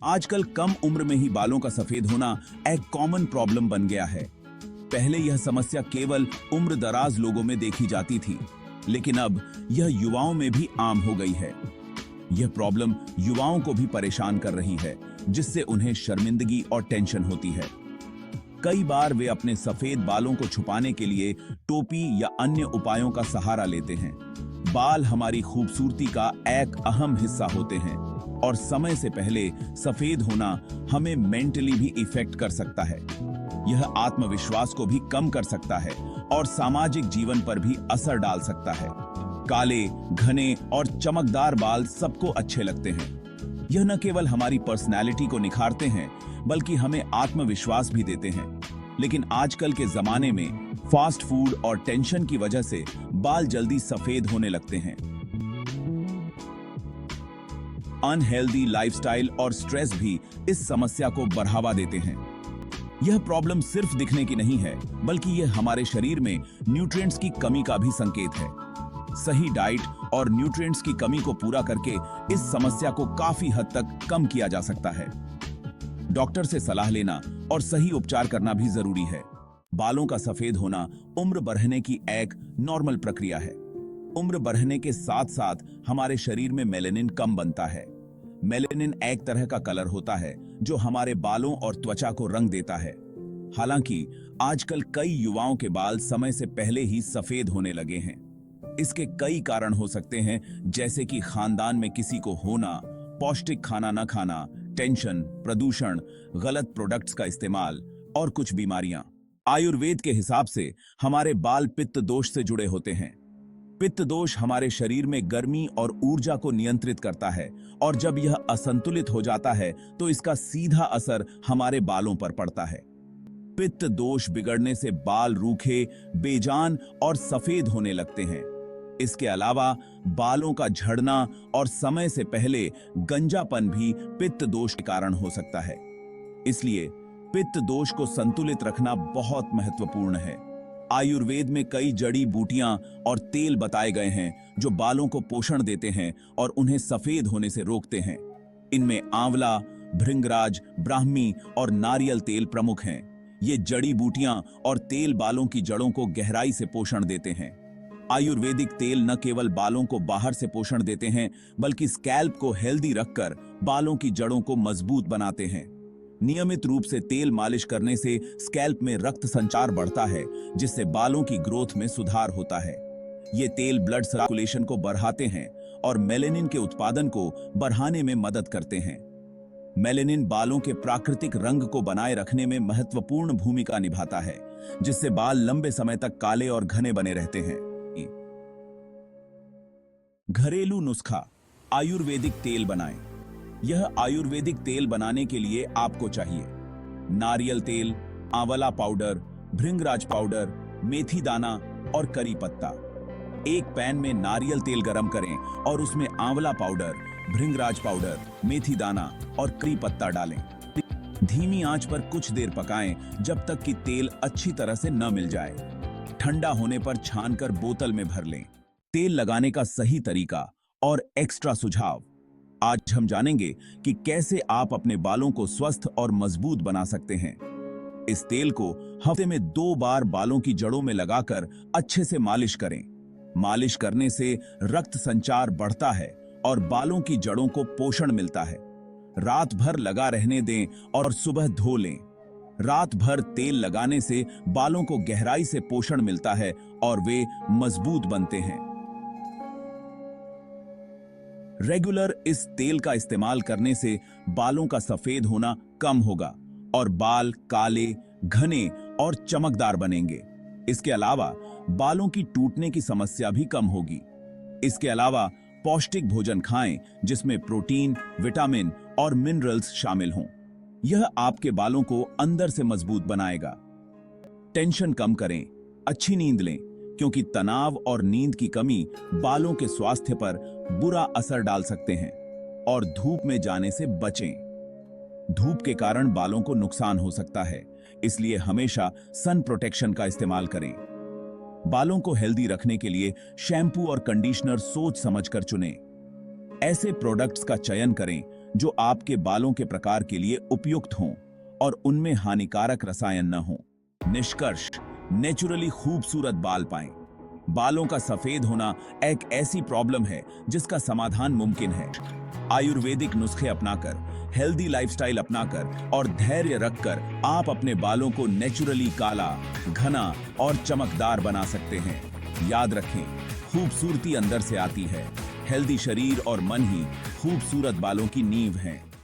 आजकल कम उम्र में ही बालों का सफेद होना एक कॉमन प्रॉब्लम बन गया है। पहले यह समस्या केवल उम्र दराज लोगों में देखी जाती थी, लेकिन अब यह युवाओं में भी आम हो गई है। यह प्रॉब्लम युवाओं को भी परेशान कर रही है, जिससे उन्हें शर्मिंदगी और टेंशन होती है। कई बार वे अपने सफेद बालों को छुपाने के लिए टोपी या अन्य उपायों का सहारा लेते हैं। बाल हमारी खूबसूरती का एक अहम हिस्सा होते हैं और समय से पहले सफेद होना हमें मेंटली भी इफेक्ट कर सकता है। यह आत्मविश्वास को भी कम कर सकता है और सामाजिक जीवन पर भी असर डाल सकता है। काले, घने और चमकदार बाल सबको अच्छे लगते हैं। यह न केवल हमारी पर्सनैलिटी को निखारते हैं, बल्कि हमें आत्मविश्वास भी देते हैं। लेकिन आजकल के जमाने में फास्ट फूड और टेंशन की वजह से बाल जल्दी सफेद होने लगते हैं। अनहेल्दी लाइफस्टाइल और स्ट्रेस भी इस समस्या को बढ़ावा देते हैं। यह प्रॉब्लम सिर्फ दिखने की नहीं है, बल्कि यह हमारे शरीर में न्यूट्रिएंट्स की कमी का भी संकेत है। सही डाइट और न्यूट्रिएंट्स की कमी को पूरा करके इस समस्या को काफी हद तक कम किया जा सकता है। डॉक्टर से सलाह लेना और सही उपचार करना भी जरूरी है। बालों का सफेद होना उम्र बढ़ने की एक नॉर्मल प्रक्रिया है। उम्र बढ़ने के साथ साथ हमारे शरीर में मेलेनिन कम बनता है। मेलेनिन एक तरह का कलर होता है जो हमारे बालों और त्वचा को रंग देता है। हालांकि आजकल कई युवाओं के बाल समय से पहले ही सफेद होने लगे हैं। इसके कई कारण हो सकते हैं, जैसे कि खानदान में किसी को होना, पौष्टिक खाना न खाना, टेंशन, प्रदूषण, गलत प्रोडक्ट्स का इस्तेमाल और कुछ बीमारियां। आयुर्वेद के हिसाब से हमारे बाल पित्त दोष से जुड़े होते हैं। पित्त दोष हमारे शरीर में गर्मी और ऊर्जा को नियंत्रित करता है, और जब यह असंतुलित हो जाता है तो इसका सीधा असर हमारे बालों पर पड़ता है। पित्त दोष बिगड़ने से बाल रूखे, बेजान और सफेद होने लगते हैं। इसके अलावा बालों का झड़ना और समय से पहले गंजापन भी पित्त दोष के कारण हो सकता है। इसलिए पित्त दोष को संतुलित रखना बहुत महत्वपूर्ण है। आयुर्वेद में कई जड़ी बूटियां और तेल बताए गए हैं जो बालों को पोषण देते हैं और उन्हें सफेद होने से रोकते हैं। इनमें आंवला, भृंगराज, ब्राह्मी और नारियल तेल प्रमुख हैं। ये जड़ी बूटियां और तेल बालों की जड़ों को गहराई से पोषण देते हैं। आयुर्वेदिक तेल न केवल बालों को बाहर से पोषण देते हैं, बल्कि स्कैल्प को हेल्दी रखकर बालों की जड़ों को मजबूत बनाते हैं। नियमित रूप से तेल मालिश करने से स्कैल्प में रक्त संचार बढ़ता है, जिससे बालों की ग्रोथ में सुधार होता है। ये तेल ब्लड सर्कुलेशन को बढ़ाते हैं और मेलेनिन के उत्पादन को बढ़ाने में मदद करते हैं। मेलेनिन बालों के प्राकृतिक रंग को बनाए रखने में महत्वपूर्ण भूमिका निभाता है, जिससे बाल लंबे समय तक काले और घने बने रहते हैं। घरेलू नुस्खा, आयुर्वेदिक तेल बनाएं। यह आयुर्वेदिक तेल बनाने के लिए आपको चाहिए नारियल तेल, आंवला पाउडर, भृंगराज पाउडर, मेथी दाना और करी पत्ता। एक पैन में नारियल तेल गरम करें और उसमें आंवला पाउडर, भृंगराज पाउडर, मेथी दाना और करी पत्ता डालें। धीमी आंच पर कुछ देर पकाएं जब तक कि तेल अच्छी तरह से न मिल जाए। ठंडा होने पर छानकर बोतल में भर लें। तेल लगाने का सही तरीका और एक्स्ट्रा सुझाव। आज हम जानेंगे कि कैसे आप अपने बालों को स्वस्थ और मजबूत बना सकते हैं। इस तेल को हफ्ते में 2 बार बालों की जड़ों में लगाकर अच्छे से मालिश करें। मालिश करने से रक्त संचार बढ़ता है और बालों की जड़ों को पोषण मिलता है। रात भर लगा रहने दें और सुबह धो लें। रात भर तेल लगाने से बालों को गहराई से पोषण मिलता है और वे मजबूत बनते हैं। रेगुलर इस तेल का इस्तेमाल करने से बालों का सफेद होना कम होगा और बाल काले, घने और चमकदार बनेंगे। इसके अलावा बालों की टूटने की समस्या भी कम होगी। इसके अलावा पौष्टिक भोजन खाएं, जिसमें प्रोटीन, विटामिन और मिनरल्स शामिल हों। यह आपके बालों को अंदर से मजबूत बनाएगा। टेंशन कम करें, अच्छी नींद लें, क्योंकि तनाव और नींद की कमी बालों के स्वास्थ्य पर बुरा असर डाल सकते हैं। और धूप में जाने से बचें। धूप के कारण बालों को नुकसान हो सकता है, इसलिए हमेशा सन प्रोटेक्शन का इस्तेमाल करें। बालों को हेल्दी रखने के लिए शैम्पू और कंडीशनर सोच समझकर चुनें। ऐसे प्रोडक्ट्स का चयन करें जो आपके बालों के प्रकार के लिए उपयुक्त हों और उनमें हानिकारक रसायन न हों। निष्कर्ष, नेचुरली खूबसूरत बाल पाएं। बालों का सफेद होना एक ऐसी प्रॉब्लम है जिसका समाधान मुमकिन है। आयुर्वेदिक नुस्खे अपनाकर, हेल्दी लाइफस्टाइल अपनाकर और धैर्य रखकर आप अपने बालों को नेचुरली काला, घना और चमकदार बना सकते हैं। याद रखें, खूबसूरती अंदर से आती है। हेल्दी शरीर और मन ही खूबसूरत बालों की नींव हैं।